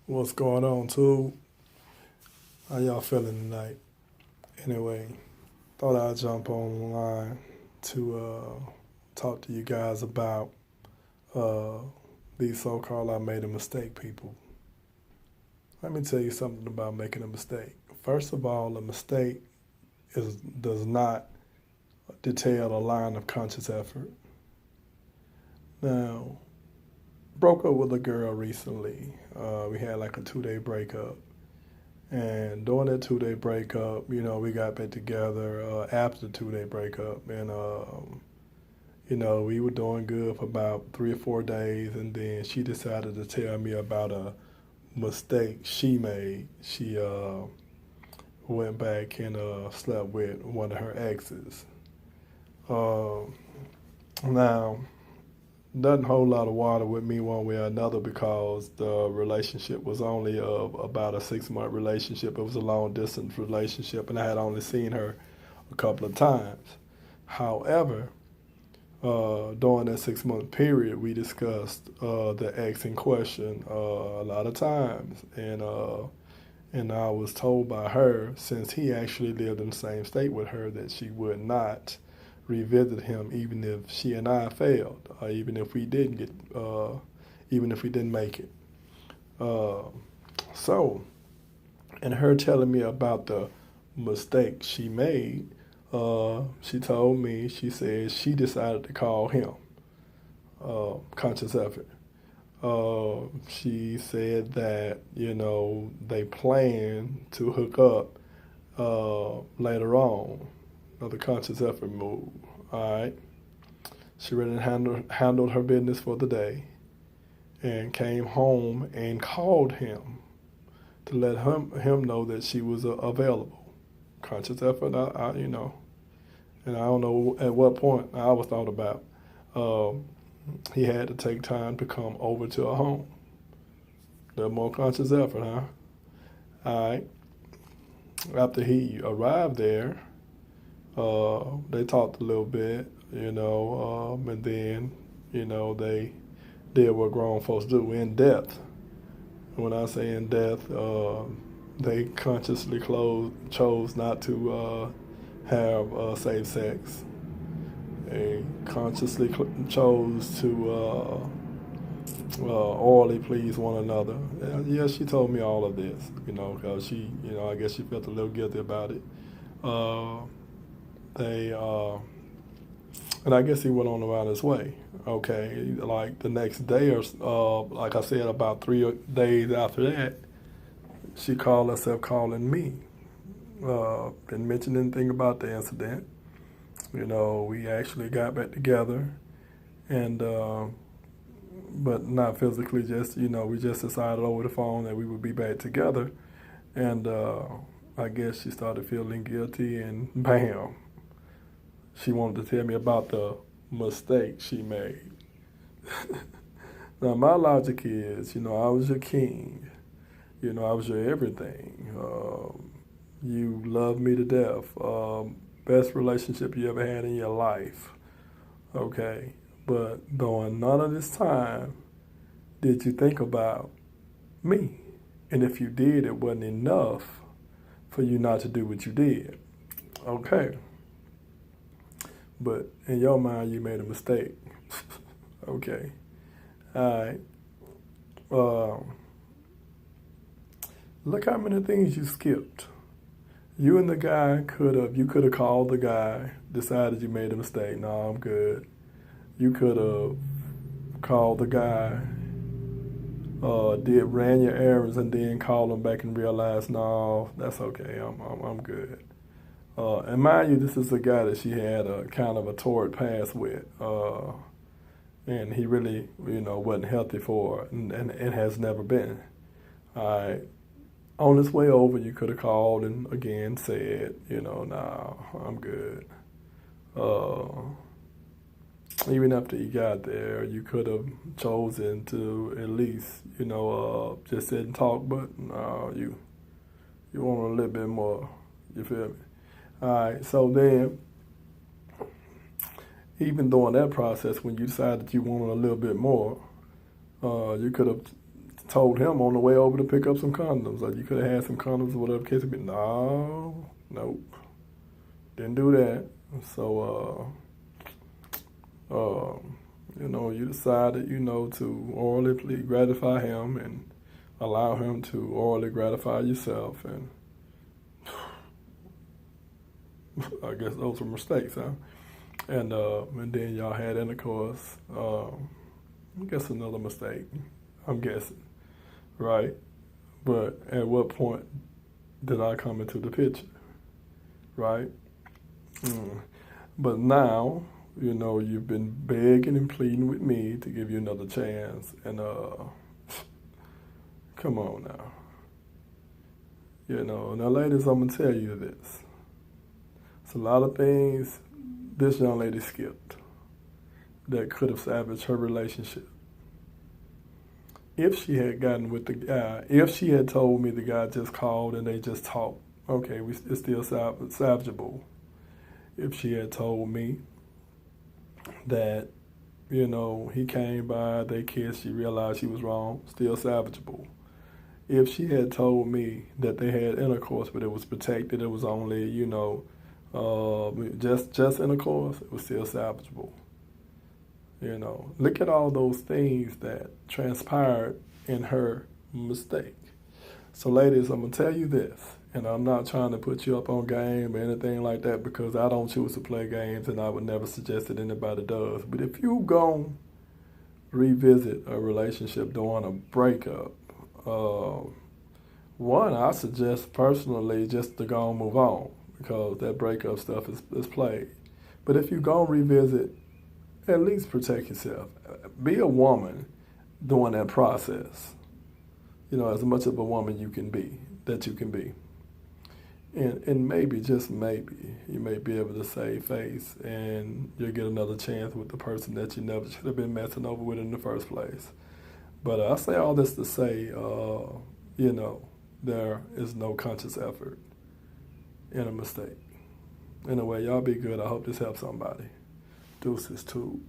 What's going on, too? How y'all feeling tonight? Anyway, thought I'd jump online to talk to you guys about uh, these so-called "I made a mistake" people. Let me tell you something about making a mistake. First of all, a mistake does not detail a line of conscious effort. Now, broke up with a girl recently. We had like a 2 day breakup. And during that 2 day breakup, we got back together after the 2 day breakup. And, we were doing good for about 3 or 4 days. And then she decided to tell me about a mistake she made. She went back and slept with one of her exes. Uh, Now, doesn't hold a lot of water with me one way or another because the relationship was only about a 6 month relationship. It was a long distance relationship, and I had only seen her a couple of times. However, during that 6 month period, we discussed the ex in question a lot of times, and I was told by her, since he actually lived in the same state with her, that she would not revisit him even if she and I failed, or even if we didn't make it. Uh, so, and her telling me about the mistake she made, she told me, she said she decided to call him, conscious effort. She said that, they plan to hook up later on, another conscious effort move. All right. She really handled her business for the day and came home and called him to let him know that she was available. Conscious effort, and I don't know at what point I was thought about. Um, he had to take time to come over to her home. A little more conscious effort, huh? All right. After he arrived there, they talked a little bit, and then, they did what grown folks do in depth. When I say in depth, they consciously chose not to have safe sex. They consciously chose to orally please one another. Yeah, she told me all of this, because she, I guess she felt a little guilty about it. Uh, they and I guess he went on around his way. Okay, like the next day, or like I said, about 3 days after that, she called herself calling me. Didn't mention anything about the incident. We actually got back together, and but not physically. Just we just decided over the phone that we would be back together, and I guess she started feeling guilty, and bam, she wanted to tell me about the mistake she made. Now, my logic is, I was your king. I was your everything. You loved me to death. Best relationship you ever had in your life. Okay. But during none of this time did you think about me. And if you did, it wasn't enough for you not to do what you did. Okay. But in your mind, you made a mistake. Okay. All right. Um, Look how many things you skipped. You and the guy you could have called the guy, decided you made a mistake. No, I'm good. You could have called the guy, ran your errands, and then called him back and realized, no, that's okay. I'm good. And mind you, this is a guy that she had a kind of a torrid past with, and he really, wasn't healthy for her, and it has never been. All right. On his way over, you could have called and again said, nah, I'm good. Uh, Even after you got there, you could have chosen to at least, just sit and talk, but no, you want a little bit more. You feel me? All right. So then, even during that process, when you decided you wanted a little bit more, you could have told him on the way over to pick up some condoms. Like, you could have had some condoms or whatever case it be. No, nope. Didn't do that. So, you decided, to orally gratify him and allow him to orally gratify yourself. And I guess those were mistakes, huh? And then y'all had intercourse. I guess another mistake, I'm guessing, right? But at what point did I come into the picture, right? But now, you've been begging and pleading with me to give you another chance. And come on now. Now ladies, I'm going to tell you this. It's a lot of things this young lady skipped that could have savaged her relationship. If she had gotten with the guy, if she had told me the guy just called and they just talked, okay, it's still salvageable. If she had told me that, he came by, they kissed, she realized she was wrong, still salvageable. If she had told me that they had intercourse, but it was protected, it was only, just intercourse, it was still salvageable. Look at all those things that transpired in her mistake. So ladies, I'm going to tell you this, and I'm not trying to put you up on game or anything like that, because I don't choose to play games and I would never suggest that anybody does. But if you go revisit a relationship during a breakup, one, I suggest personally just to go and move on, because that breakup stuff is played. But if you go and revisit, at least protect yourself. Be a woman during that process. As much of a woman that you can be. And maybe, just maybe, you may be able to save face and you'll get another chance with the person that you never should have been messing over with in the first place. But I say all this to say, there is no conscious effort in a mistake. Anyway, y'all be good. I hope this helps somebody. Deuces too.